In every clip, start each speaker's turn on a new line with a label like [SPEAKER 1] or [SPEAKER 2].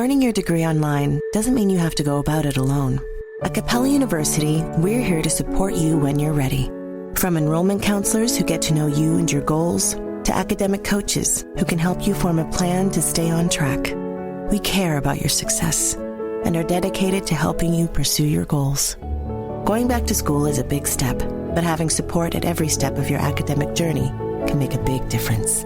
[SPEAKER 1] Earning your degree online doesn't mean you have to go about it alone. At Capella University, we're here to support you when you're ready. From enrollment counselors who get to know you and your goals, to academic coaches who can help you form a plan to stay on track. We care about your success and are dedicated to helping you pursue your goals. Going back to school is a big step, but having support at every step of your academic journey can make a big difference.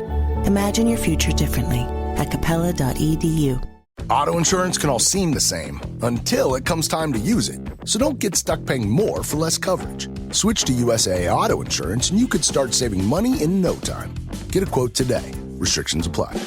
[SPEAKER 1] Imagine your future differently at capella.edu.
[SPEAKER 2] Auto insurance can all seem the same until it comes time to use it. So don't get stuck paying more for less coverage. Switch to USAA Auto Insurance and you could start saving money in no time. Get a quote today. Restrictions apply.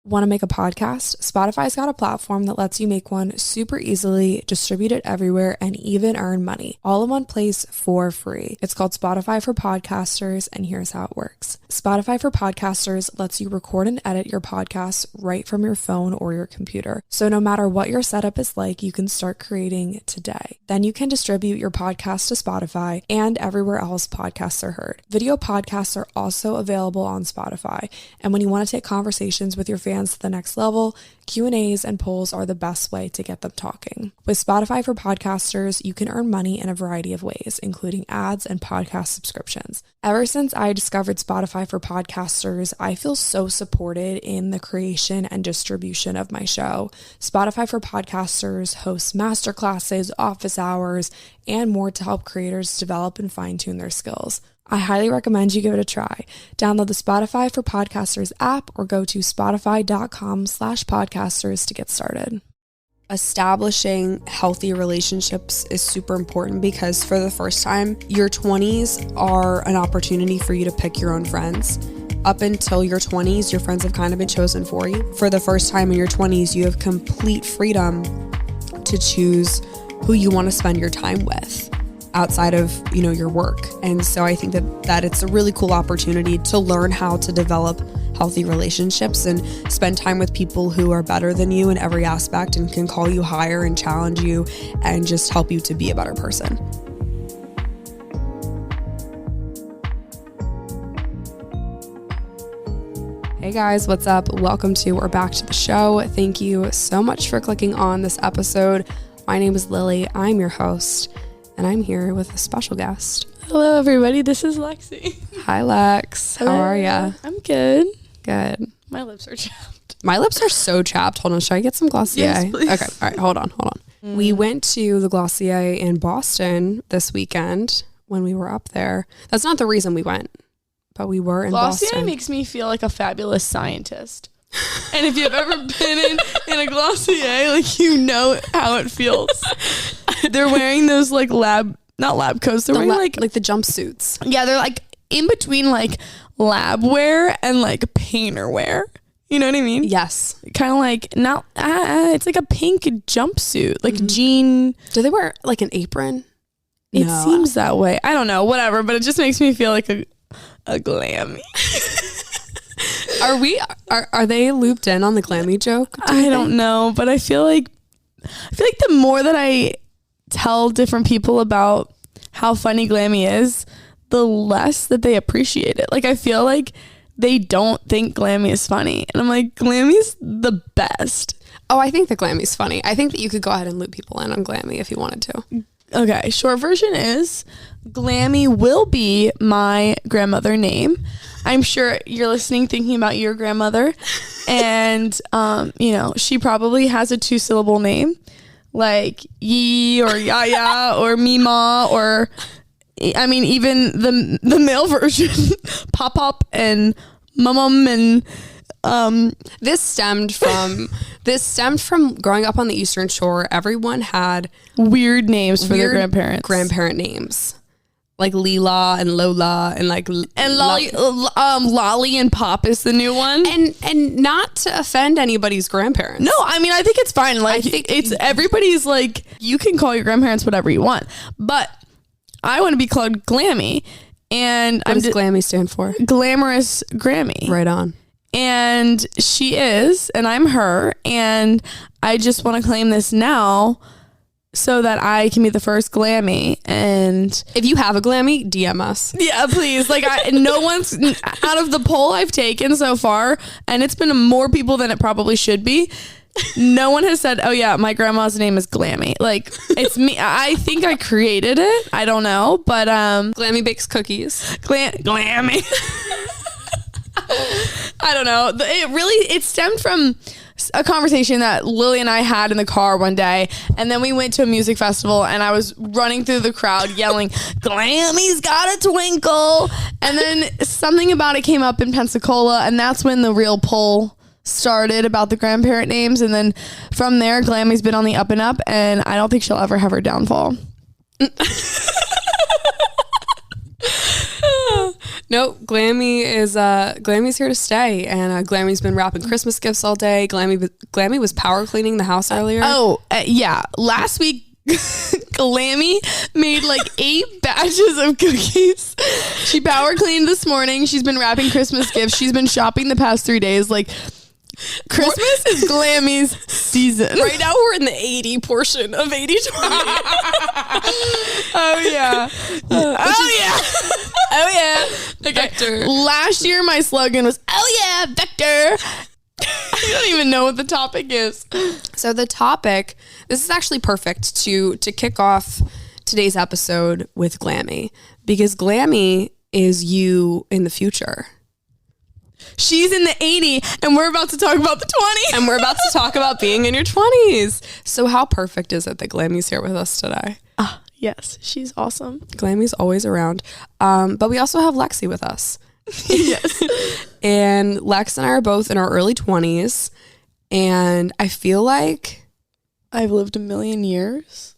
[SPEAKER 3] Want to make a podcast? Spotify's got a platform that lets you make one super easily, distribute it everywhere, and even earn money, all in one place for free. It's called Spotify for Podcasters, and here's how it works. Spotify for Podcasters lets you record and edit your podcasts right from your phone or your computer. So no matter what your setup is like, you can start creating today. Then you can distribute your podcast to Spotify and everywhere else podcasts are heard. Video podcasts are also available on Spotify, and when you want to take conversations with your fans to the next level, Q&As and polls are the best way to get them talking. With Spotify for Podcasters, you can earn money in a variety of ways, including ads and podcast subscriptions. Ever since I discovered Spotify for Podcasters, I feel so supported in the creation and distribution of my show. Spotify for Podcasters hosts masterclasses, office hours, and more to help creators develop and fine-tune their skills. I highly recommend you give it a try. Download the Spotify for Podcasters app or go to spotify.com/podcasters to get started. Establishing healthy relationships is super important because for the first time, your 20s are an opportunity for you to pick your own friends. Up until your 20s, your friends have kind of been chosen for you. For the first time in your 20s, you have complete freedom to choose who you want to spend your time with outside of, your work. And so I think that it's a really cool opportunity to learn how to develop healthy relationships and spend time with people who are better than you in every aspect and can call you higher and challenge you and just help you to be a better person. Hey guys, what's up? Welcome to or back to the show. Thank you so much for clicking on this episode. My name is Lily. I'm your host. And I'm here with a special guest.
[SPEAKER 4] Hello, everybody. This is Lexie.
[SPEAKER 3] Hi, Lex. How are ya?
[SPEAKER 4] I'm good.
[SPEAKER 3] Good.
[SPEAKER 4] My lips are chapped.
[SPEAKER 3] My lips are so chapped. Hold on. Should I get some Glossier?
[SPEAKER 4] Yes, please.
[SPEAKER 3] Okay. All right. Hold on. We went to the Glossier in Boston this weekend when we were up there. That's not the reason we went, but we were in
[SPEAKER 4] Glossier
[SPEAKER 3] Boston.
[SPEAKER 4] makes me feel like a fabulous scientist. And if you've ever been in a Glossier, you know how it feels. They're wearing those not lab coats. They're wearing like
[SPEAKER 3] the jumpsuits.
[SPEAKER 4] Yeah, they're in between lab wear and painter wear. You know what I mean?
[SPEAKER 3] Yes.
[SPEAKER 4] Kind of it's like a pink jumpsuit, jean.
[SPEAKER 3] Do they wear an apron?
[SPEAKER 4] It seems that way. I don't know, whatever, but it just makes me feel like a glammy.
[SPEAKER 3] Are they looped in on the glammy joke?
[SPEAKER 4] I don't know, but I feel like the more that I tell different people about how funny glammy is, the less that they appreciate it. I feel like they don't think glammy is funny. And I'm like, glammy's the best.
[SPEAKER 3] Oh, I think the glammy's funny. I think that you could go ahead and loop people in on glammy if you wanted to.
[SPEAKER 4] Okay, short version is Glammy will be my grandmother name. I'm sure you're listening thinking about your grandmother, and she probably has a 2-syllable name like Yee or Yaya or Mima, or even the male version Pop and Mum and
[SPEAKER 3] this stemmed from growing up on the Eastern Shore. Everyone had
[SPEAKER 4] weird names for their
[SPEAKER 3] grandparent names, like Leela and Lola and
[SPEAKER 4] Lolly and Pop is the new one.
[SPEAKER 3] And not to offend anybody's grandparents.
[SPEAKER 4] No, I think it's fine. I think it's everybody's you can call your grandparents whatever you want, but I want to be called Glammy. And
[SPEAKER 3] what does Glammy stand for?
[SPEAKER 4] Glamorous Grammy.
[SPEAKER 3] Right on.
[SPEAKER 4] And she is, and I'm her, and I just want to claim this now so that I can be the first Glammy. And
[SPEAKER 5] if you have a Glammy, DM us.
[SPEAKER 4] Yeah, please. Like, no one's out of the poll I've taken so far, and it's been more people than it probably should be. No one has said, oh yeah, my grandma's name is Glammy. Like, it's me. I think I created it. I don't know, but
[SPEAKER 5] Glammy bakes cookies.
[SPEAKER 4] Glammy. I don't know. It stemmed from a conversation that Lily and I had in the car one day, and then we went to a music festival, and I was running through the crowd yelling, Glammy's got a twinkle, and then something about it came up in Pensacola, and that's when the real poll started about the grandparent names. And then from there, Glammy's been on the up and up, and I don't think she'll ever have her downfall.
[SPEAKER 5] Nope, Glammy's here to stay, and Glammy's been wrapping Christmas gifts all day. Glammy was power cleaning the house earlier.
[SPEAKER 4] Yeah, last week Glammy made like 8 batches of cookies. She power cleaned this morning. She's been wrapping Christmas gifts. She's been shopping the past 3 days. Like, Christmas is Glammy's season.
[SPEAKER 5] Right now we're in the 80 portion of 80/20.
[SPEAKER 4] Oh yeah. Oh yeah. Okay.
[SPEAKER 5] Vector.
[SPEAKER 4] Last year my slogan was, oh yeah, Vector. I don't even know what the topic is.
[SPEAKER 5] So the topic, this is actually perfect to kick off today's episode with Glammy, because Glammy is you in the future.
[SPEAKER 4] She's in the 80 and we're about to talk about the 20.
[SPEAKER 5] And we're about to talk about being in your 20s. So how perfect is it that Glammy's here with us today?
[SPEAKER 4] Yes, she's awesome.
[SPEAKER 5] Glammy's always around. But we also have Lexie with us.
[SPEAKER 4] Yes.
[SPEAKER 5] And Lex and I are both in our early 20s. And I feel like
[SPEAKER 4] I've lived a million years.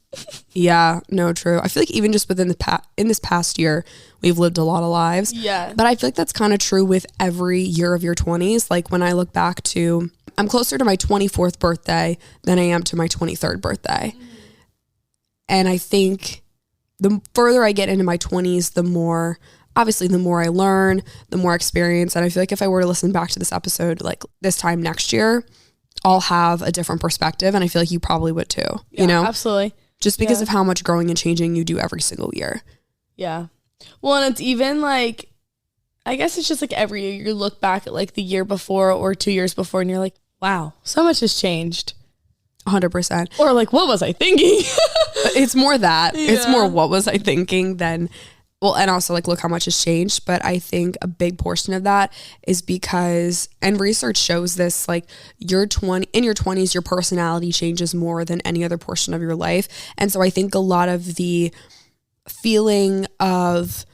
[SPEAKER 5] Yeah, no, true. I feel like even just within in this past year, we've lived a lot of lives.
[SPEAKER 4] Yeah.
[SPEAKER 5] But I feel like that's kind of true with every year of your 20s. Like when I look back to, I'm closer to my 24th birthday than I am to my 23rd birthday. Mm. And I think the further I get into my 20s, the more I learn, the more experience. And I feel like if I were to listen back to this episode, like this time next year, I'll have a different perspective. And I feel like you probably would too, you know?
[SPEAKER 4] Absolutely.
[SPEAKER 5] Just because of how much growing and changing you do every single year.
[SPEAKER 4] Yeah. Well, and it's even like, I guess it's just like every year you look back at like the year before or 2 years before and you're like, wow, so much has changed.
[SPEAKER 5] 100%.
[SPEAKER 4] Or like, what was I thinking?
[SPEAKER 5] It's more that.
[SPEAKER 4] Yeah.
[SPEAKER 5] It's more what was I thinking than, well, and also like look how much has changed. But I think a big portion of that is because, and research shows this, like in your 20s, your personality changes more than any other portion of your life. And so I think a lot of the feeling of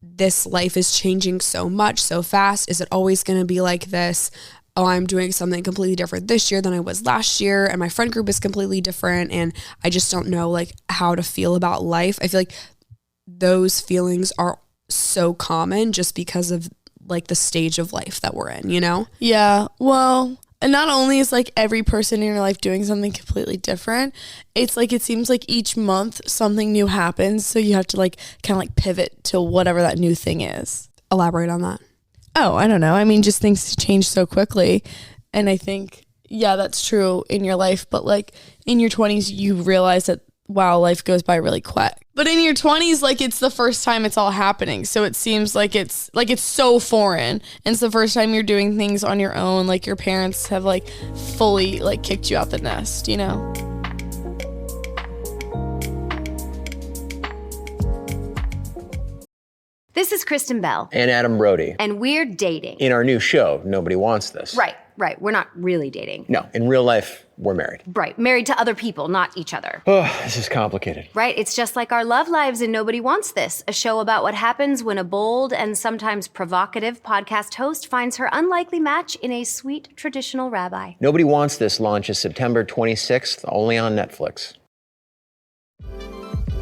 [SPEAKER 5] this life is changing so much, so fast. Is it always going to be like this? Oh, I'm doing something completely different this year than I was last year, and my friend group is completely different, and I just don't know like how to feel about life. I feel like those feelings are so common just because of like the stage of life that we're in, you know?
[SPEAKER 4] Yeah. Well, and not only is like every person in your life doing something completely different, it's like it seems like each month something new happens, so you have to like kind of like pivot to whatever that new thing is.
[SPEAKER 5] Elaborate on that.
[SPEAKER 4] Oh, I don't know. I mean, just things change so quickly. And I think, yeah, that's true in your life. But like in your 20s, you realize that, wow, life goes by really quick. But in your 20s, like it's the first time it's all happening. So it seems like it's so foreign. And it's the first time you're doing things on your own. Like your parents have like fully like kicked you out the nest, you know?
[SPEAKER 6] This is Kristen Bell.
[SPEAKER 7] And Adam Brody.
[SPEAKER 6] And we're dating.
[SPEAKER 7] In our new show, Nobody Wants This.
[SPEAKER 6] Right. We're not really dating.
[SPEAKER 7] No, in real life, we're married.
[SPEAKER 6] Right. Married to other people, not each other.
[SPEAKER 7] Oh, this is complicated.
[SPEAKER 6] Right. It's just like our love lives in Nobody Wants This, a show about what happens when a bold and sometimes provocative podcast host finds her unlikely match in a sweet traditional rabbi.
[SPEAKER 7] Nobody Wants This launches September 26th, only on Netflix.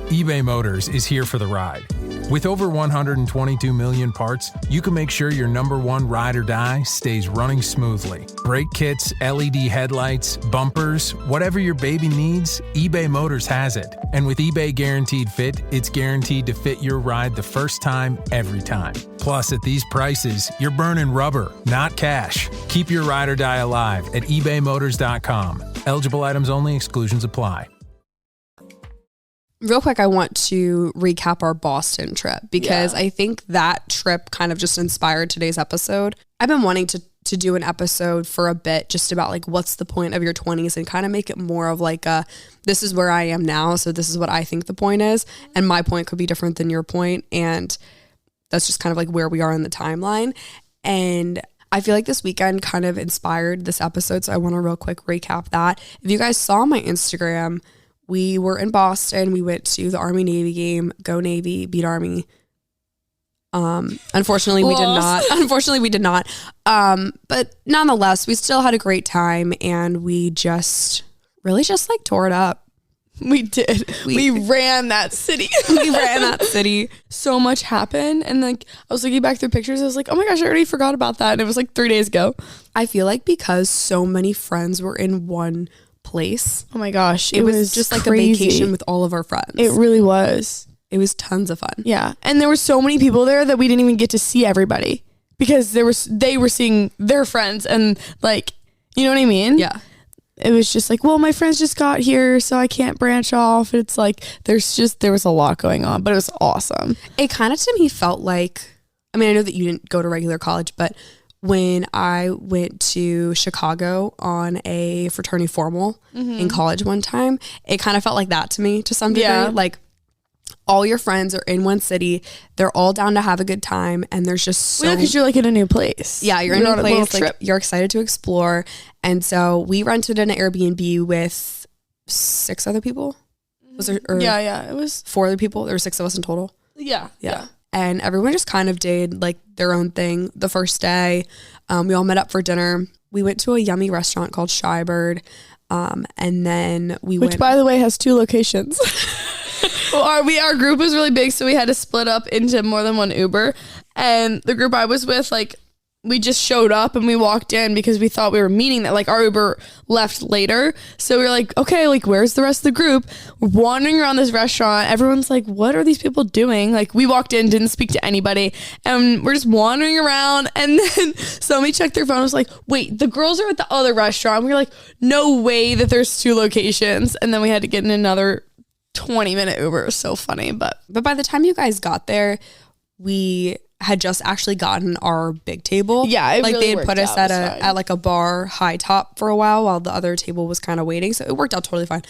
[SPEAKER 8] eBay Motors is here for the ride. With over 122 million parts, you can make sure your number one ride or die stays running smoothly. Brake kits, LED headlights, bumpers, whatever your baby needs, eBay Motors has it. And with eBay Guaranteed Fit, it's guaranteed to fit your ride the first time, every time. Plus, at these prices, you're burning rubber, not cash. Keep your ride or die alive at ebaymotors.com. Eligible items only, exclusions apply.
[SPEAKER 5] Real quick, I want to recap our Boston trip because I think that trip kind of just inspired today's episode. I've been wanting to do an episode for a bit just about like what's the point of your 20s and kind of make it more of like a this is where I am now, so this is what I think the point is, and my point could be different than your point, and that's just kind of like where we are in the timeline. And I feel like this weekend kind of inspired this episode, so I want to real quick recap that. If you guys saw my Instagram, we were in Boston. We went to the Army-Navy game. Go Navy, beat Army. Unfortunately, we did not. Unfortunately, we did not. But nonetheless, we still had a great time, and we just really just like tore it up.
[SPEAKER 4] We did. We ran that city.
[SPEAKER 5] We ran that city.
[SPEAKER 4] So much happened. And like, I was looking back through pictures. I was like, oh my gosh, I already forgot about that. And it was like 3 days ago.
[SPEAKER 5] I feel like because so many friends were in one place.
[SPEAKER 4] Oh my gosh.
[SPEAKER 5] It was just
[SPEAKER 4] crazy.
[SPEAKER 5] Like a vacation with all of our friends.
[SPEAKER 4] It really was.
[SPEAKER 5] It was tons of fun.
[SPEAKER 4] Yeah. And there were so many people there that we didn't even get to see everybody because they were seeing their friends and like, you know what I mean?
[SPEAKER 5] Yeah.
[SPEAKER 4] It was just like, well, my friends just got here, so I can't branch off. It's like, there was a lot going on, but it was awesome.
[SPEAKER 5] It kind of to me felt like, I mean, I know that you didn't go to regular college, but when I went to Chicago on a fraternity formal in college one time, it kind of felt like that to me to some degree.
[SPEAKER 4] Yeah.
[SPEAKER 5] Like all your friends are in one city, they're all down to have a good time, and there's just so
[SPEAKER 4] because you're like in a new place.
[SPEAKER 5] Yeah, you're in a new place, like
[SPEAKER 4] trip.
[SPEAKER 5] you're excited to explore. And so we rented an Airbnb with 6 other people. Was there?
[SPEAKER 4] Yeah, it was
[SPEAKER 5] 4 other people. There were 6 of us in total.
[SPEAKER 4] Yeah.
[SPEAKER 5] And everyone just kind of did like their own thing the first day. We all met up for dinner. We went to a yummy restaurant called Shy Bird. And then
[SPEAKER 4] which by the way has 2 locations. Well, our group was really big, so we had to split up into more than one Uber. And the group I was with, like, we just showed up and we walked in because we thought we were meeting that. Like, our Uber left later. So we were like, okay, like, where's the rest of the group? We're wandering around this restaurant. Everyone's like, what are these people doing? Like, we walked in, didn't speak to anybody. And we're just wandering around. And then somebody checked their phone and was like, wait, the girls are at the other restaurant. We were like, no way that there's 2 locations. And then we had to get in another 20-minute Uber. It was so funny. But
[SPEAKER 5] by the time you guys got there, we had just actually gotten our big table.
[SPEAKER 4] Yeah,
[SPEAKER 5] like they had put us at like a bar high top for a while the other table was kind of waiting. So it worked out totally fine.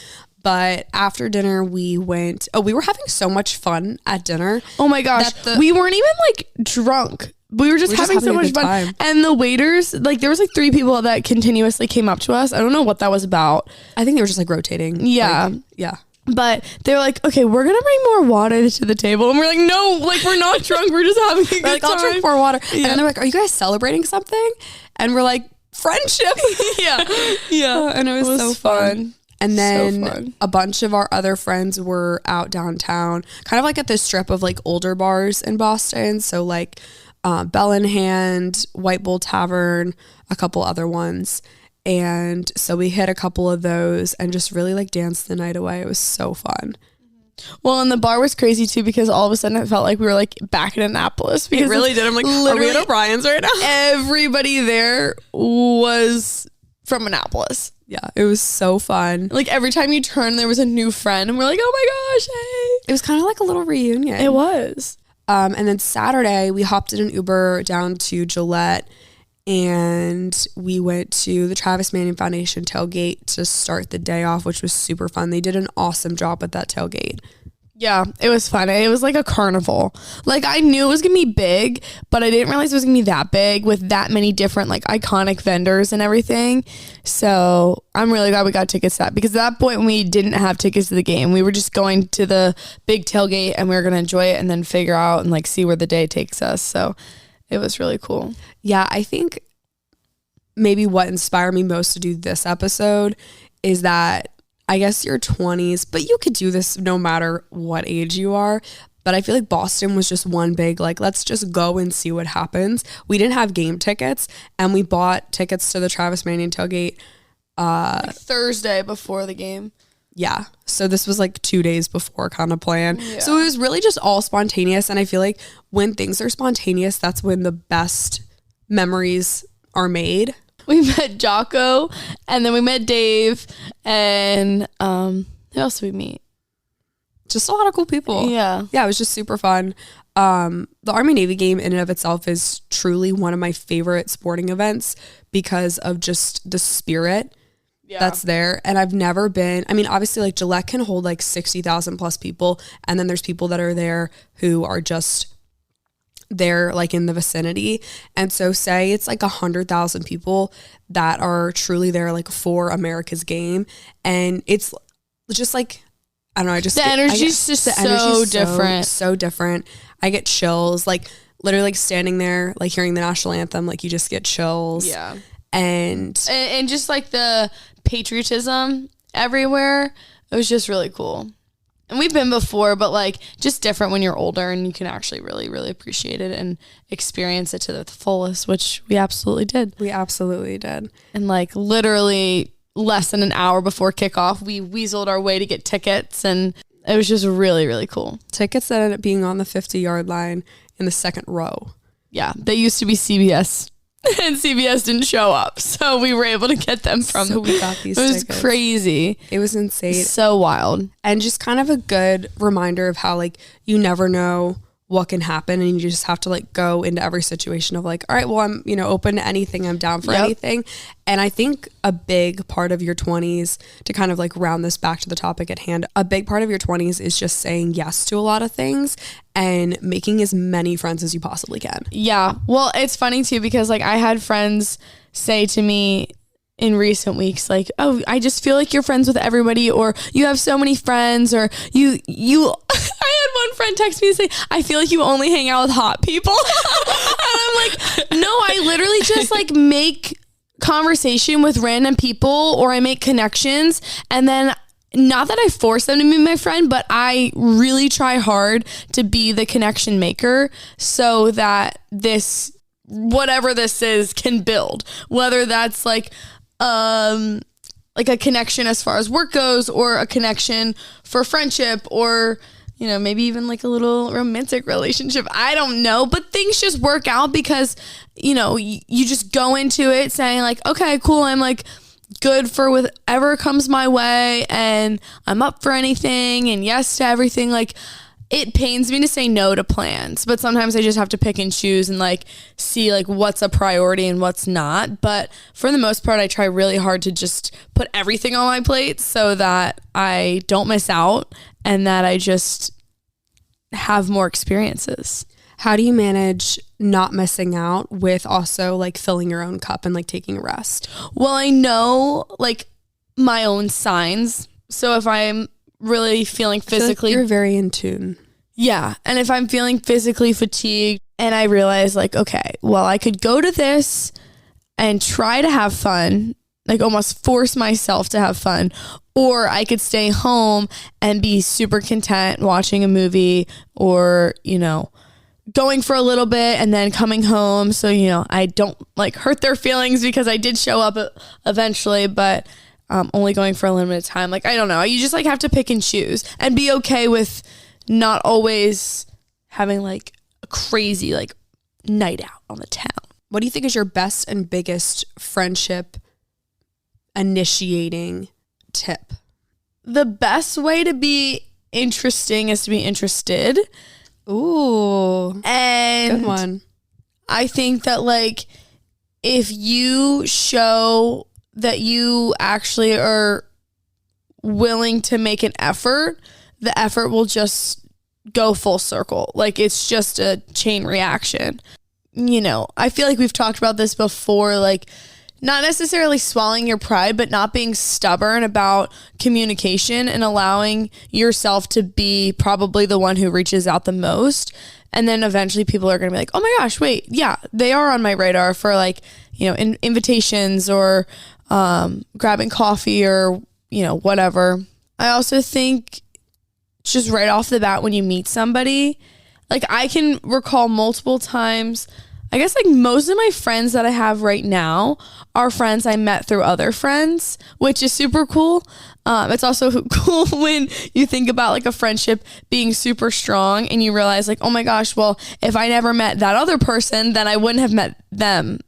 [SPEAKER 5] But after dinner, we were having so much fun at dinner.
[SPEAKER 4] Oh my gosh. We weren't even like drunk. We were just having so much fun.
[SPEAKER 5] Time.
[SPEAKER 4] And the waiters, like there was like 3 people that continuously came up to us. I don't know what that was about.
[SPEAKER 5] I think they were just like rotating.
[SPEAKER 4] Yeah.
[SPEAKER 5] Like, yeah.
[SPEAKER 4] But they were like, okay, we're going to bring more water to the table. And we're like, no, like we're not drunk. We're just having a good
[SPEAKER 5] like,
[SPEAKER 4] time.
[SPEAKER 5] I'll drink more water. Yeah. And then they're like, are you guys celebrating something? And we're like, friendship.
[SPEAKER 4] Yeah.
[SPEAKER 5] And it was so fun. And then a bunch of our other friends were out downtown, kind of like at this strip of like older bars in Boston. So like Bell in Hand, White Bull Tavern, a couple other ones. And so we hit a couple of those and just really like danced the night away. It was so fun.
[SPEAKER 4] Well, and the bar was crazy too because all of a sudden it felt like we were like back in Annapolis. Because
[SPEAKER 5] it really did. I'm like, are we at O'Brien's right now?
[SPEAKER 4] Everybody there was from Annapolis.
[SPEAKER 5] Yeah, it was so fun.
[SPEAKER 4] Like every time you turn, there was a new friend, and we're like, oh my gosh, hey!
[SPEAKER 5] It was kind of like a little reunion.
[SPEAKER 4] It was.
[SPEAKER 5] And then Saturday, we hopped in an Uber down to Gillette, and we went to the Travis Manning Foundation tailgate to start the day off, which was super fun. They did an awesome job at that tailgate.
[SPEAKER 4] Yeah, it was fun. It was like a carnival. Like I knew it was gonna be big, but I didn't realize it was gonna be that big with that many different like iconic vendors and everything. So I'm really glad we got tickets to that, because at that point when we didn't have tickets to the game, we were just going to the big tailgate and we were gonna enjoy it and then figure out and like see where the day takes us. So it was really cool.
[SPEAKER 5] Yeah, I think maybe what inspired me most to do this episode is that I guess your 20s, but you could do this no matter what age you are. But I feel like Boston was just one big, like, let's just go and see what happens. We didn't have game tickets, and we bought tickets to the Travis Manning tailgate
[SPEAKER 4] like Thursday before the game.
[SPEAKER 5] Yeah. So this was like 2 days before kind of plan. Yeah. So it was really just all spontaneous. And I feel like when things are spontaneous, that's when the best memories are made.
[SPEAKER 4] We met Jocko, and then we met Dave, and who else did we meet?
[SPEAKER 5] just a lot of cool people.
[SPEAKER 4] Yeah.
[SPEAKER 5] Yeah, it was just super fun. The Army Navy game in and of itself is truly one of my favorite sporting events because of just the spirit that's there. And I've never been, I mean, obviously like Gillette can hold like 60,000 plus people. And then there's people that are there who are just there like in the vicinity. And so say it's like 100,000 people that are truly there like for America's game. And it's just like, I don't know,
[SPEAKER 4] the energy's just so different.
[SPEAKER 5] So different. I get chills, like literally like standing there, like hearing the national anthem, like you just get chills.
[SPEAKER 4] Yeah.
[SPEAKER 5] And
[SPEAKER 4] just like the patriotism everywhere, it was just really cool. And we've been before, but like just different when you're older and you can actually really, really appreciate it and experience it to the fullest, which we absolutely did.
[SPEAKER 5] We absolutely did.
[SPEAKER 4] And like literally less than an hour before kickoff, we weaseled our way to get tickets, and it was just really, really cool.
[SPEAKER 5] Tickets that ended up being on the 50-yard line in the second row.
[SPEAKER 4] Yeah, they used to be CBS, and CBS didn't show up, so we were able to get them from.
[SPEAKER 5] So we got these.
[SPEAKER 4] It was
[SPEAKER 5] tickets.
[SPEAKER 4] crazy.
[SPEAKER 5] It was insane.
[SPEAKER 4] So wild,
[SPEAKER 5] and just kind of a good reminder of how like you never know what can happen, and you just have to like go into every situation of like, all right, well, I'm, you know, open to anything. I'm down for anything. And I think a big part of your 20s, to kind of like round this back to the topic at hand, a big part of your 20s is just saying yes to a lot of things and making as many friends as you possibly can.
[SPEAKER 4] Yeah. Well, it's funny too, because like I had friends say to me in recent weeks, like, oh, I just feel like you're friends with everybody, or you have so many friends, or you I had one friend text me and say, I feel like you only hang out with hot people. And I'm like, no, I literally just like make conversation with random people, or I make connections, and then not that I force them to be my friend, but I really try hard to be the connection maker so that this, whatever this is, can build, whether that's like a connection as far as work goes, or a connection for friendship, or, you know, maybe even like a little romantic relationship. I don't know, but things just work out because, you know, you just go into it saying like, okay, cool. I'm like good for whatever comes my way, and I'm up for anything and yes to everything. Like, it pains me to say no to plans, but sometimes I just have to pick and choose and like see like what's a priority and what's not. But for the most part, I try really hard to just put everything on my plate so that I don't miss out and that I just have more experiences.
[SPEAKER 5] How do you manage not missing out with also like filling your own cup and like taking a rest?
[SPEAKER 4] Well, I know like my own signs. So if I'm really feeling physically,
[SPEAKER 5] like you're very in tune.
[SPEAKER 4] Yeah. And if I'm feeling physically fatigued and I realize like, okay, well, I could go to this and try to have fun, like almost force myself to have fun, or I could stay home and be super content watching a movie, or, you know, going for a little bit and then coming home. So, you know, I don't like hurt their feelings because I did show up eventually, but only going for a limited time. Like, I don't know. You just like have to pick and choose and be okay with not always having like a crazy like night out on the town.
[SPEAKER 5] What do you think is your best and biggest friendship initiating tip?
[SPEAKER 4] The best way to be interesting is to be interested.
[SPEAKER 5] Ooh.
[SPEAKER 4] And
[SPEAKER 5] good one.
[SPEAKER 4] I think that like if you show that you actually are willing to make an effort, the effort will just go full circle. Like, it's just a chain reaction. You know, I feel like we've talked about this before, like not necessarily swallowing your pride, but not being stubborn about communication and allowing yourself to be probably the one who reaches out the most. And then eventually people are going to be like, oh my gosh, wait, yeah, they are on my radar for like, you know, invitations or grabbing coffee or, you know, whatever. I also think just right off the bat when you meet somebody, like I can recall multiple times, I guess like most of my friends that I have right now are friends I met through other friends, which is super cool. It's also cool when you think about like a friendship being super strong and you realize like, oh my gosh, well, if I never met that other person, then I wouldn't have met them.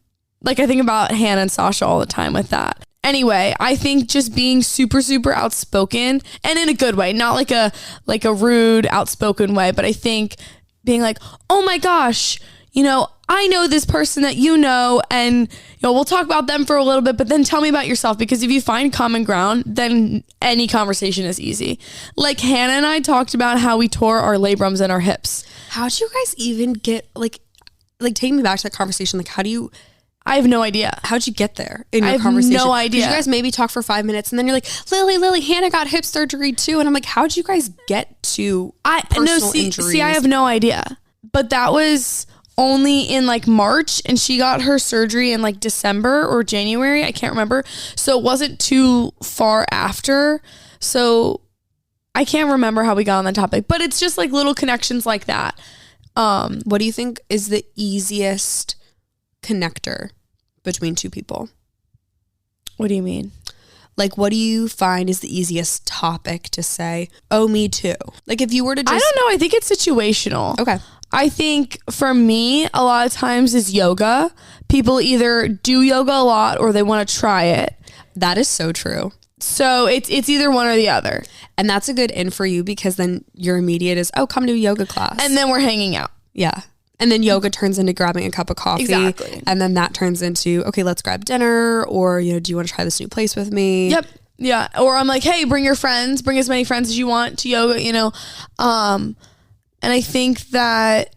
[SPEAKER 4] Like I think about Hannah and Sasha all the time with that. Anyway, I think just being super, super outspoken, and in a good way, not like a rude, outspoken way, but I think being like, oh my gosh, I know this person that you know, and we'll talk about them for a little bit, but then tell me about yourself, because if you find common ground, then any conversation is easy. Like Hannah and I talked about how we tore our labrums and our hips.
[SPEAKER 5] How'd you guys even get like take me back to that conversation? Like,
[SPEAKER 4] I have no idea.
[SPEAKER 5] How'd you get there in your conversation?
[SPEAKER 4] I have no idea.
[SPEAKER 5] You guys maybe talk for 5 minutes and then you're like, Lily, Hannah got hip surgery too. And I'm like, how'd you guys get to personal injuries?
[SPEAKER 4] See, I have no idea. But that was only in like March, and she got her surgery in like December or January. I can't remember. So it wasn't too far after. So I can't remember how we got on that topic, but it's just like little connections like that.
[SPEAKER 5] What do you think is the easiest connector between two people?
[SPEAKER 4] What do you mean?
[SPEAKER 5] Like, what do you find is the easiest topic to say, oh, me too? Like, if you were to just...
[SPEAKER 4] I don't know. I think it's situational.
[SPEAKER 5] Okay.
[SPEAKER 4] I think for me, a lot of times is yoga. People either do yoga a lot or they want to try it.
[SPEAKER 5] That is so true.
[SPEAKER 4] So it's either one or the other.
[SPEAKER 5] And that's a good in for you, because then your immediate is, oh, come to a yoga class.
[SPEAKER 4] And then we're hanging out.
[SPEAKER 5] Yeah. And then yoga turns into grabbing a cup of coffee.
[SPEAKER 4] Exactly.
[SPEAKER 5] And then that turns into, okay, let's grab dinner, or, do you want to try this new place with me?
[SPEAKER 4] Yep. Yeah. Or I'm like, hey, bring your friends, bring as many friends as you want to yoga, And I think that,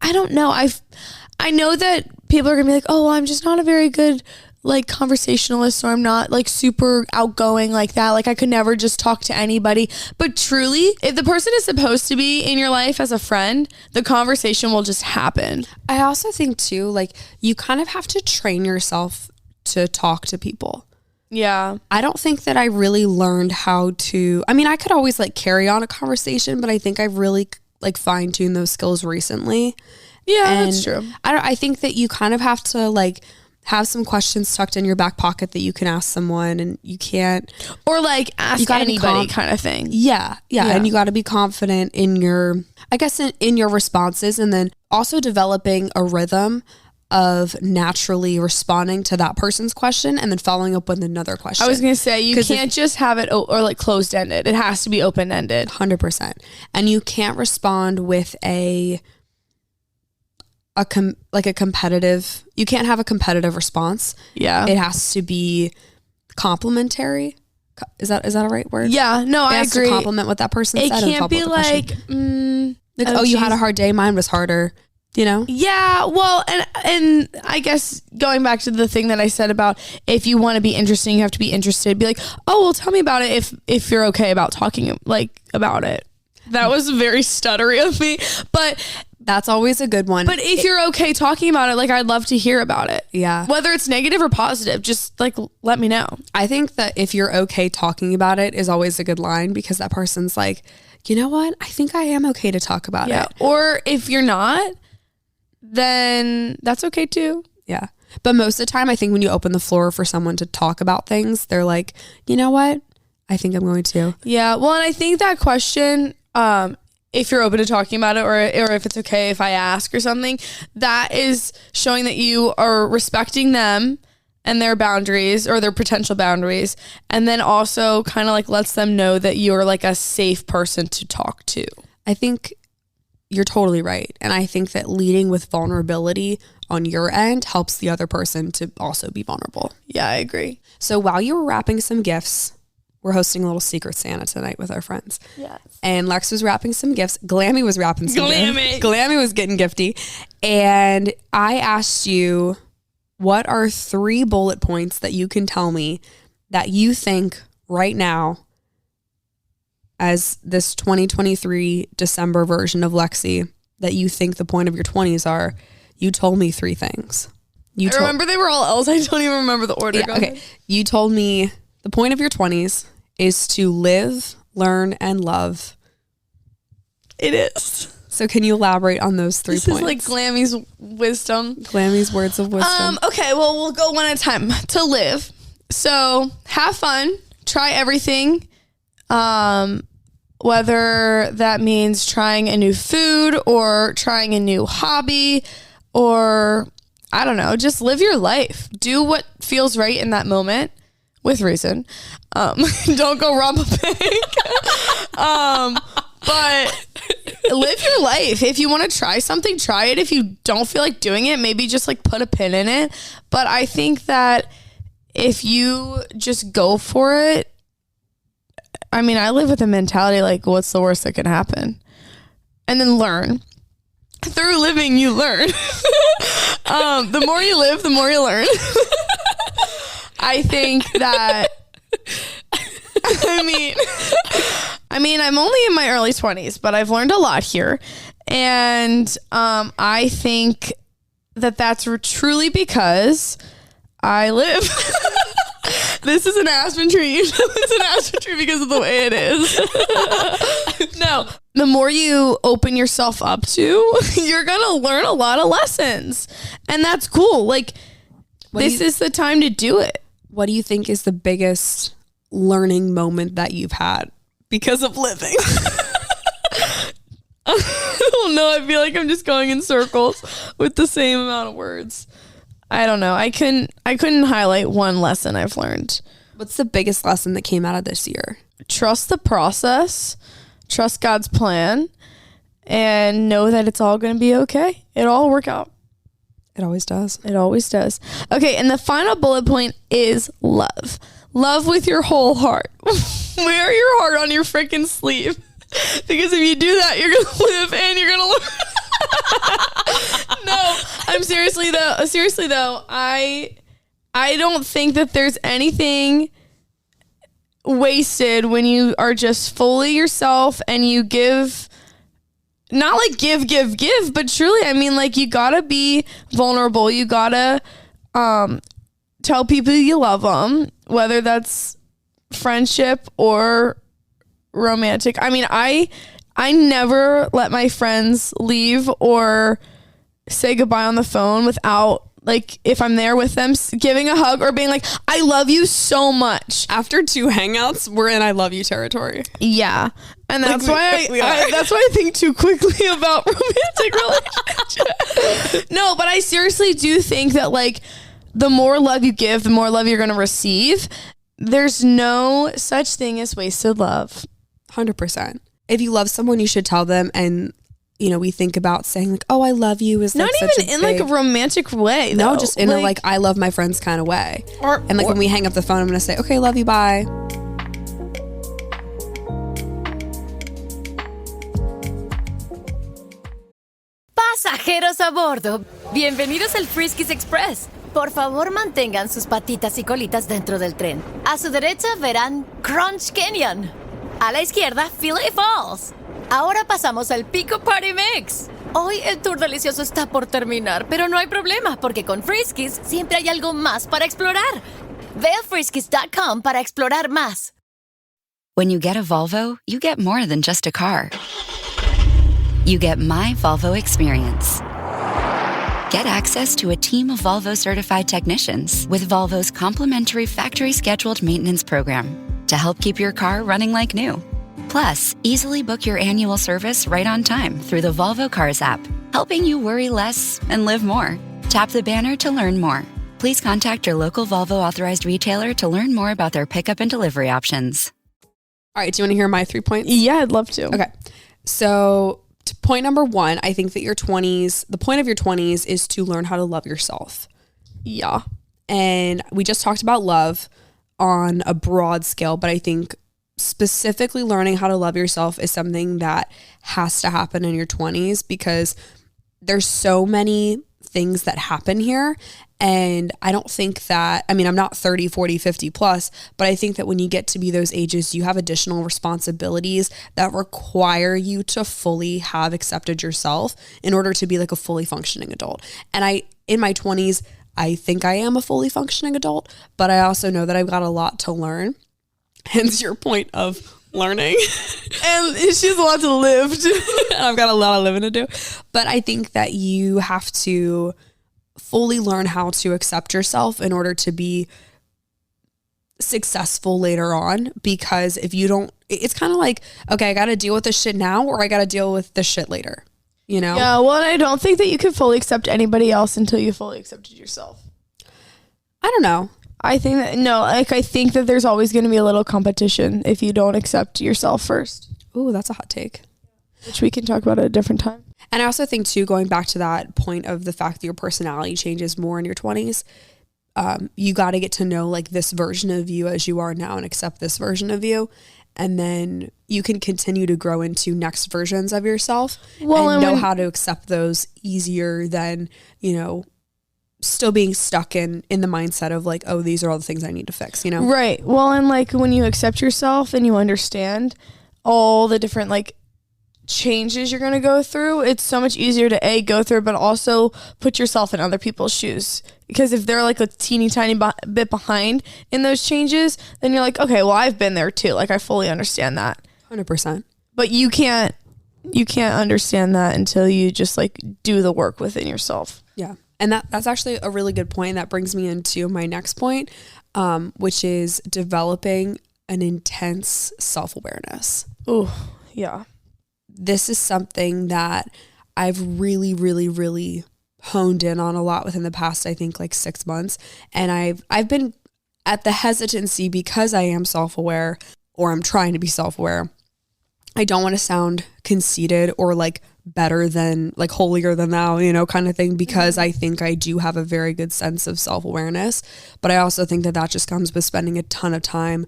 [SPEAKER 4] I don't know. I know that people are going to be like, oh, I'm just not a very good like conversationalist, or I'm not like super outgoing like that. Like I could never just talk to anybody. But truly, if the person is supposed to be in your life as a friend, the conversation will just happen.
[SPEAKER 5] I also think too, like you kind of have to train yourself to talk to people.
[SPEAKER 4] Yeah.
[SPEAKER 5] I don't think that I really learned how to, I could always like carry on a conversation, but I think I've really like fine-tuned those skills recently.
[SPEAKER 4] Yeah,
[SPEAKER 5] and
[SPEAKER 4] that's true.
[SPEAKER 5] I think that you kind of have to like have some questions tucked in your back pocket that you can ask someone, and you can't,
[SPEAKER 4] or like ask anybody kind of thing.
[SPEAKER 5] Yeah. And you got to be confident in your, I guess in your responses, and then also developing a rhythm of naturally responding to that person's question and then following up with another question.
[SPEAKER 4] I was going to say, you can't just have it or like closed ended. It has to be open ended.
[SPEAKER 5] 100%. And you can't respond with a competitive, you can't have a competitive response.
[SPEAKER 4] Yeah.
[SPEAKER 5] It has to be complimentary. Is that a right word?
[SPEAKER 4] Yeah. No, I agree.
[SPEAKER 5] To compliment what that person said.
[SPEAKER 4] It can't be like,
[SPEAKER 5] oh, you had a hard day. Mine was harder.
[SPEAKER 4] Yeah. Well, and I guess going back to the thing that I said about if you want to be interesting, you have to be interested. Be like, oh, well, tell me about it if you're okay about talking like about it. That was very stuttery of me, but
[SPEAKER 5] that's always a good one.
[SPEAKER 4] But if you're okay talking about it, like I'd love to hear about it.
[SPEAKER 5] Yeah.
[SPEAKER 4] Whether it's negative or positive, just like let me know.
[SPEAKER 5] I think that if you're okay talking about it is always a good line, because that person's like, you know what? I think I am okay to talk about it.
[SPEAKER 4] Or if you're not, then that's okay too.
[SPEAKER 5] Yeah. But most of the time, I think when you open the floor for someone to talk about things, they're like, you know what? I think I'm going to.
[SPEAKER 4] Yeah. Well, and I think that question, if you're open to talking about it, or if it's okay if I ask or something, that is showing that you are respecting them and their boundaries or their potential boundaries. And then also kind of like lets them know that you're like a safe person to talk to.
[SPEAKER 5] I think you're totally right. And I think that leading with vulnerability on your end helps the other person to also be vulnerable.
[SPEAKER 4] Yeah, I agree.
[SPEAKER 5] So while you were wrapping some gifts, we're hosting a little Secret Santa tonight with our friends.
[SPEAKER 4] Yes.
[SPEAKER 5] And Lex was wrapping some gifts. Glammy was wrapping some gifts. Glammy was getting gifty. And I asked you, what are 3 bullet points that you can tell me that you think right now, as this 2023 December version of Lexie, that you think the point of your 20s are? You told me 3 things.
[SPEAKER 4] I remember they were all L's. I don't even remember the order.
[SPEAKER 5] Yeah, okay. You told me the point of your 20s is to live, learn, and love.
[SPEAKER 4] It is.
[SPEAKER 5] So can you elaborate on those 3 points?
[SPEAKER 4] This is like Glammy's wisdom.
[SPEAKER 5] Glammy's words of wisdom.
[SPEAKER 4] Okay, well, we'll go one at a time. To live. So have fun. Try everything. Whether that means trying a new food or trying a new hobby or I don't know, just live your life. Do what feels right in that moment with reason. Don't go rob a bank. But live your life. If you want to try something, try it. If you don't feel like doing it, maybe just like put a pin in it. But I think that if you just go for it, I mean, I live with a mentality like, what's the worst that can happen? And then learn. Through living, you learn. The more you live, the more you learn. I think that, I mean, I'm only in my early 20s, but I've learned a lot here. And I think that that's truly because I live. This is an aspen tree. It's an aspen tree because of the way it is. No, the more you open yourself up to, you're going to learn a lot of lessons. And that's cool. Like, this is the time to do it.
[SPEAKER 5] What do you think is the biggest learning moment that you've had because of living?
[SPEAKER 4] I don't know. I feel like I'm just going in circles with the same amount of words. I don't know. I couldn't highlight one lesson I've learned.
[SPEAKER 5] What's the biggest lesson that came out of this year?
[SPEAKER 4] Trust the process, trust God's plan, and know that it's all going to be okay. It'll all work out.
[SPEAKER 5] It always does.
[SPEAKER 4] It always does. Okay, and the final bullet point is love. Love with your whole heart. Wear your heart on your freaking sleeve. Because if you do that, you're going to live and you're going to learn. No, I'm seriously though, I don't think that there's anything wasted when you are just fully yourself and you give, not like give, but truly, I mean, like, you gotta be vulnerable. You gotta tell people you love them, whether that's friendship or romantic. I mean, I never let my friends leave or say goodbye on the phone without, like, if I'm there with them, giving a hug or being like, I love you so much.
[SPEAKER 5] After 2 hangouts, we're in I love you territory.
[SPEAKER 4] Yeah. And that's why that's why I think too quickly about romantic relationships. No, but I seriously do think that, like, the more love you give, the more love you're going to receive. There's no such thing as wasted love.
[SPEAKER 5] 100%. If you love someone, you should tell them. And, you know, we think about saying, like, oh, I love you is, like,
[SPEAKER 4] not even in like a romantic way, though.
[SPEAKER 5] No, just in a, like, I love my friends kind of way. And, like, when we hang up the phone, I'm going to say, okay, love you, bye.
[SPEAKER 9] Pasajeros a bordo, bienvenidos al Friskies Express. Por favor, mantengan sus patitas y colitas dentro del tren. A su derecha verán Crunch Canyon. A la izquierda, Philly Falls. Ahora pasamos al Pico Party Mix. Hoy el tour delicioso está por terminar, pero no hay problema, porque con Friskies siempre hay algo más para explorar. Ve a friskies.com para explorar más.
[SPEAKER 10] When you get a Volvo, you get more than just a car. You get My Volvo Experience. Get access to a team of Volvo certified technicians with Volvo's complimentary factory scheduled maintenance program to help keep your car running like new. Plus, easily book your annual service right on time through the Volvo Cars app, helping you worry less and live more. Tap the banner to learn more. Please contact your local Volvo authorized retailer to learn more about their pickup and delivery options.
[SPEAKER 5] All right, do you want to hear my 3 points?
[SPEAKER 4] Yeah, I'd love to.
[SPEAKER 5] Okay. So, point number 1, I think that the point of your 20s is to learn how to love yourself.
[SPEAKER 4] Yeah.
[SPEAKER 5] And we just talked about love on a broad scale, but I think specifically learning how to love yourself is something that has to happen in your 20s, because there's so many things that happen here. And I don't think that, I mean, I'm not 30, 40, 50 plus, but I think that when you get to be those ages, you have additional responsibilities that require you to fully have accepted yourself in order to be like a fully functioning adult. And in my 20s, I think I am a fully functioning adult, but I also know that I've got a lot to learn. Hence your point of learning.
[SPEAKER 4] And she has a lot to live.
[SPEAKER 5] I've got a lot of living to do. But I think that you have to fully learn how to accept yourself in order to be successful later on. Because if you don't, it's kind of like, okay, I got to deal with this shit now, or I got to deal with this shit later. you know?
[SPEAKER 4] Yeah, well, and I don't think that you can fully accept anybody else until you fully accepted yourself.
[SPEAKER 5] I don't know.
[SPEAKER 4] I think that there's always going to be a little competition if you don't accept yourself first.
[SPEAKER 5] Ooh, that's a hot take.
[SPEAKER 4] Which we can talk about at a different time.
[SPEAKER 5] And I also think too, going back to that point of the fact that your personality changes more in your 20s, you got to get to know like this version of you as you are now and accept this version of you. And then you can continue to grow into next versions of yourself and know how to accept those easier than, you know, still being stuck in the mindset of like, oh, these are all the things I need to fix, you know?
[SPEAKER 4] Right. Well, and like when you accept yourself and you understand all the different like changes you're going to go through, it's so much easier to go through, but also put yourself in other people's shoes. Because if they're like a teeny tiny bit behind in those changes, then you're like, okay, well, I've been there too. Like I fully understand that.
[SPEAKER 5] 100%.
[SPEAKER 4] But you can't understand that until you just like do the work within yourself.
[SPEAKER 5] Yeah. And that's actually a really good point. That brings me into my next point, which is developing an intense self-awareness.
[SPEAKER 4] Oh, yeah.
[SPEAKER 5] This is something that I've really, really, really honed in on a lot within the past, I think like 6 months. And I've been at the hesitancy because I am self-aware, or I'm trying to be self-aware. I don't want to sound conceited or like better than, like holier than thou, you know, kind of thing, because I think I do have a very good sense of self-awareness. But I also think that just comes with spending a ton of time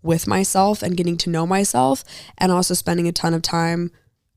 [SPEAKER 5] with myself and getting to know myself, and also spending a ton of time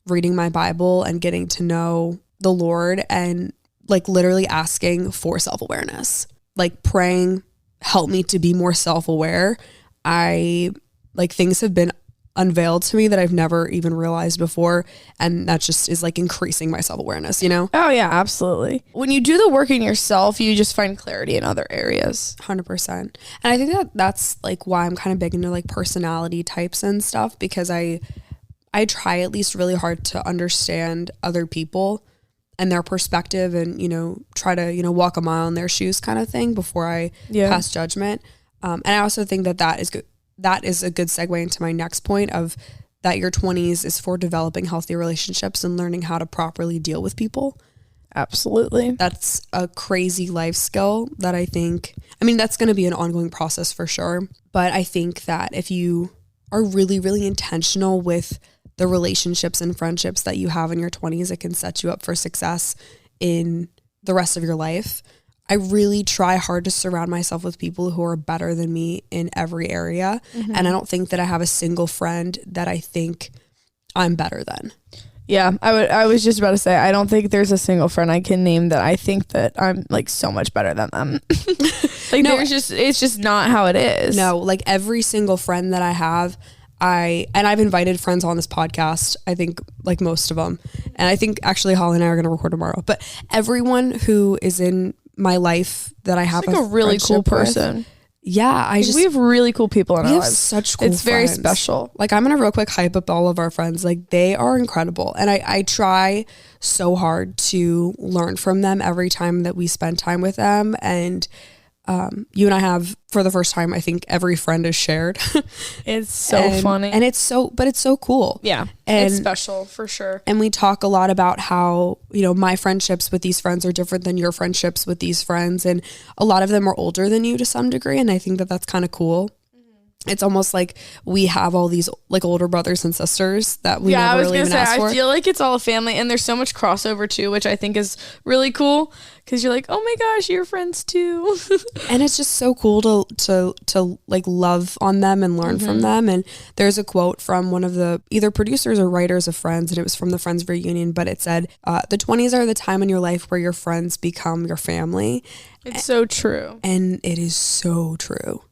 [SPEAKER 5] reading my Bible and getting to know the Lord, and like literally asking for self-awareness, like praying, help me to be more self-aware. Things have been unveiled to me that I've never even realized before. And that just is like increasing my self-awareness, you know?
[SPEAKER 4] Oh yeah, absolutely. When you do the work in yourself, you just find clarity in other areas.
[SPEAKER 5] 100%. And I think that's like why I'm kind of big into like personality types and stuff, because I try at least really hard to understand other people and their perspective, and, you know, try to, you know, walk a mile in their shoes kind of thing before I pass judgment. And I also think that is good. That is a good segue into my next point of that your 20s is for developing healthy relationships and learning how to properly deal with people.
[SPEAKER 4] Absolutely.
[SPEAKER 5] That's a crazy life skill that I think, I mean, that's going to be an ongoing process for sure. But I think that if you are really, really intentional with the relationships and friendships that you have in your 20s, it can set you up for success in the rest of your life. I really try hard to surround myself with people who are better than me in every area. Mm-hmm. And I don't think that I have a single friend that I think I'm better than.
[SPEAKER 4] Yeah, I was just about to say, I don't think there's a single friend I can name that I think that I'm like so much better than them. Like no, it's just not how it is.
[SPEAKER 5] No, like every single friend that I have, I've invited friends on this podcast, I think like most of them. And I think actually Holly and I are going to record tomorrow, but everyone who is in my life that I have
[SPEAKER 4] like a really cool person.
[SPEAKER 5] With, yeah,
[SPEAKER 4] we have really cool people in our lives.
[SPEAKER 5] Such cool
[SPEAKER 4] It's
[SPEAKER 5] friends.
[SPEAKER 4] Very special.
[SPEAKER 5] Like I'm gonna real quick hype up all of our friends. Like they are incredible, and I try so hard to learn from them every time that we spend time with them. And you and I have, for the first time, I think every friend is shared.
[SPEAKER 4] It's so funny,
[SPEAKER 5] and it's so cool.
[SPEAKER 4] Yeah,
[SPEAKER 5] and
[SPEAKER 4] it's special for sure.
[SPEAKER 5] And we talk a lot about how, you know, my friendships with these friends are different than your friendships with these friends, and a lot of them are older than you to some degree, and I think that that's kind of cool. It's almost like we have all these like older brothers and sisters that we never really even asked for.
[SPEAKER 4] I feel like it's all a family, and there's so much crossover too, which I think is really cool, because you're like, oh my gosh, you're friends too.
[SPEAKER 5] And it's just so cool to like love on them and learn from them. And there's a quote from one of the either producers or writers of Friends, and it was from the Friends reunion, but it said, the 20s are the time in your life where your friends become your family.
[SPEAKER 4] It's so true.
[SPEAKER 5] And it is so true.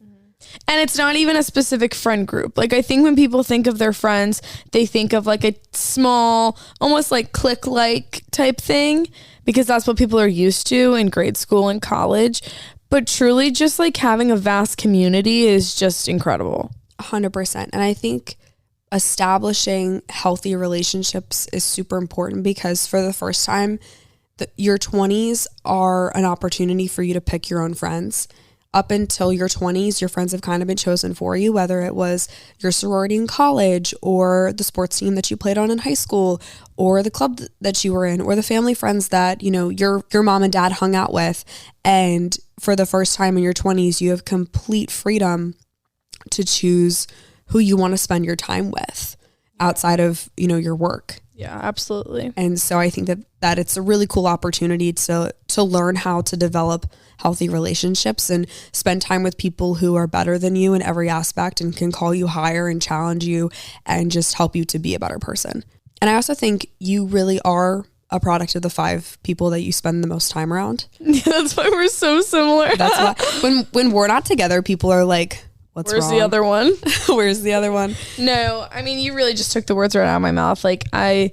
[SPEAKER 4] And it's not even a specific friend group. Like, I think when people think of their friends, they think of like a small, almost like clique-like type thing, because that's what people are used to in grade school and college. But truly, just like having a vast community is just incredible.
[SPEAKER 5] 100%. And I think establishing healthy relationships is super important, because for the first time, your 20s are an opportunity for you to pick your own friends. up until your 20s, your friends have kind of been chosen for you, whether it was your sorority in college or the sports team that you played on in high school or the club that you were in or the family friends that, you know, your mom and dad hung out with. And for the first time in your 20s, you have complete freedom to choose who you want to spend your time with outside of, you know, your work.
[SPEAKER 4] Yeah, absolutely.
[SPEAKER 5] And so I think that it's a really cool opportunity to learn how to develop healthy relationships and spend time with people who are better than you in every aspect and can call you higher and challenge you and just help you to be a better person. And I also think you really are a product of the 5 people that you spend the most time around.
[SPEAKER 4] Yeah, that's why we're so similar.
[SPEAKER 5] That's why when we're not together, people are like, where's
[SPEAKER 4] the other one?
[SPEAKER 5] Where's the other one?
[SPEAKER 4] No, I mean, you really just took the words right out of my mouth. Like, I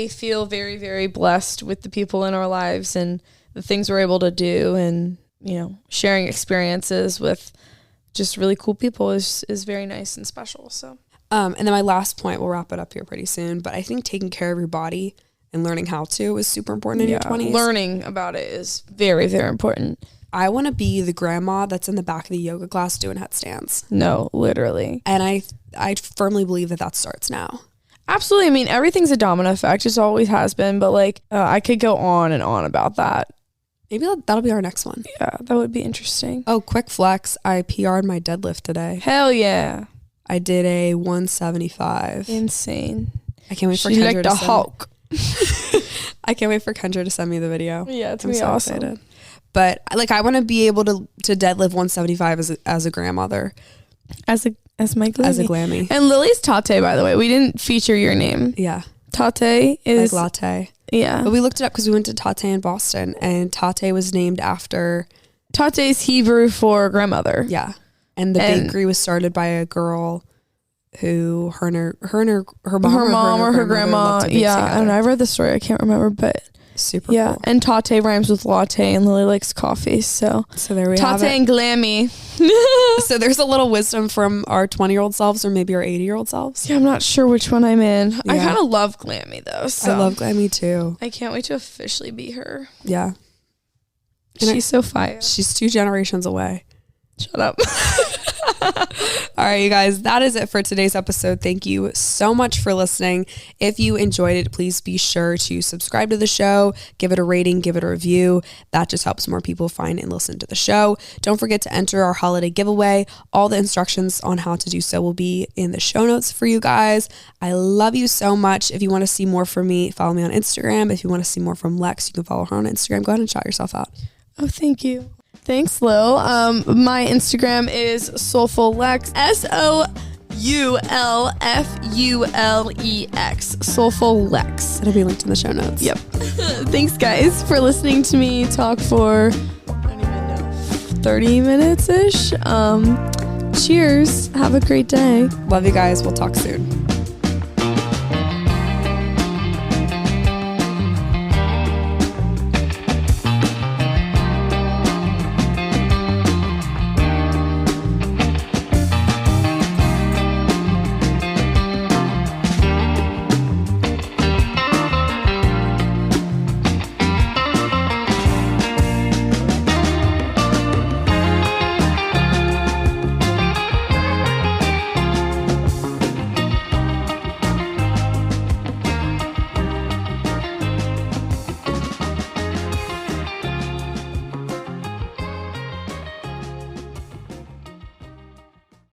[SPEAKER 4] feel very, very blessed with the people in our lives and the things we're able to do, and, you know, sharing experiences with just really cool people is very nice and special. So,
[SPEAKER 5] and then my last point, we'll wrap it up here pretty soon, but I think taking care of your body and learning how to is super important in your 20s.
[SPEAKER 4] Learning about it is very, very important.
[SPEAKER 5] I want to be the grandma that's in the back of the yoga class doing headstands.
[SPEAKER 4] No, literally.
[SPEAKER 5] And I firmly believe that starts now.
[SPEAKER 4] Absolutely. I mean, everything's a domino effect. It always has been. But like, I could go on and on about that.
[SPEAKER 5] Maybe that'll be our next one.
[SPEAKER 4] Yeah, that would be interesting.
[SPEAKER 5] Oh, quick flex. I PR'd my deadlift today.
[SPEAKER 4] Hell yeah.
[SPEAKER 5] I did a 175.
[SPEAKER 4] Insane.
[SPEAKER 5] I can't wait for
[SPEAKER 4] She's
[SPEAKER 5] Kendra
[SPEAKER 4] like the Hulk.
[SPEAKER 5] I can't wait for Kendra to send me the video.
[SPEAKER 4] Yeah, it's going to be awesome.
[SPEAKER 5] Excited. But like, I want to be able to deadlift 175 as a grandmother.
[SPEAKER 4] As my glammy.
[SPEAKER 5] As a glammy.
[SPEAKER 4] And Lily's Tate, by the way. We didn't feature your name.
[SPEAKER 5] Yeah.
[SPEAKER 4] Tate is...
[SPEAKER 5] like latte.
[SPEAKER 4] Yeah.
[SPEAKER 5] But we looked it up because we went to Tate in Boston, and Tate was named after...
[SPEAKER 4] Tate's Hebrew for grandmother.
[SPEAKER 5] Yeah. And the bakery was started by a girl who her mom or her grandma.
[SPEAKER 4] Yeah. And I read the story. I can't remember, but...
[SPEAKER 5] Super cool.
[SPEAKER 4] And Tate rhymes with latte, and Lily likes coffee. So
[SPEAKER 5] there we have it.
[SPEAKER 4] Tate and glammy.
[SPEAKER 5] So there's a little wisdom from our 20-year-old selves, or maybe our 80-year-old selves.
[SPEAKER 4] Yeah, I'm not sure which one I'm in.
[SPEAKER 5] Yeah.
[SPEAKER 4] I kind of love glammy though. So
[SPEAKER 5] I love glammy too.
[SPEAKER 4] I can't wait to officially be her.
[SPEAKER 5] Yeah.
[SPEAKER 4] She's so fire.
[SPEAKER 5] She's 2 generations away.
[SPEAKER 4] Shut up.
[SPEAKER 5] All right, you guys, that is it for today's episode. Thank you so much for listening. If you enjoyed it, please be sure to subscribe to the show, give it a rating, give it a review. That just helps more people find and listen to the show. Don't forget to enter our holiday giveaway. All the instructions on how to do so will be in the show notes for you guys. I love you so much. If you want to see more from me, follow me on Instagram. If you want to see more from Lex, you can follow her on Instagram. Go ahead and shout yourself out.
[SPEAKER 4] Oh, thank you. Thanks, Lil. My Instagram is soulfullex, SOULFULEX, soulfullex.
[SPEAKER 5] It'll be linked in the show notes.
[SPEAKER 4] Yep. Thanks, guys, for listening to me talk for, I don't even know, 30 minutes-ish. Cheers. Have a great day.
[SPEAKER 5] Love you guys. We'll talk soon.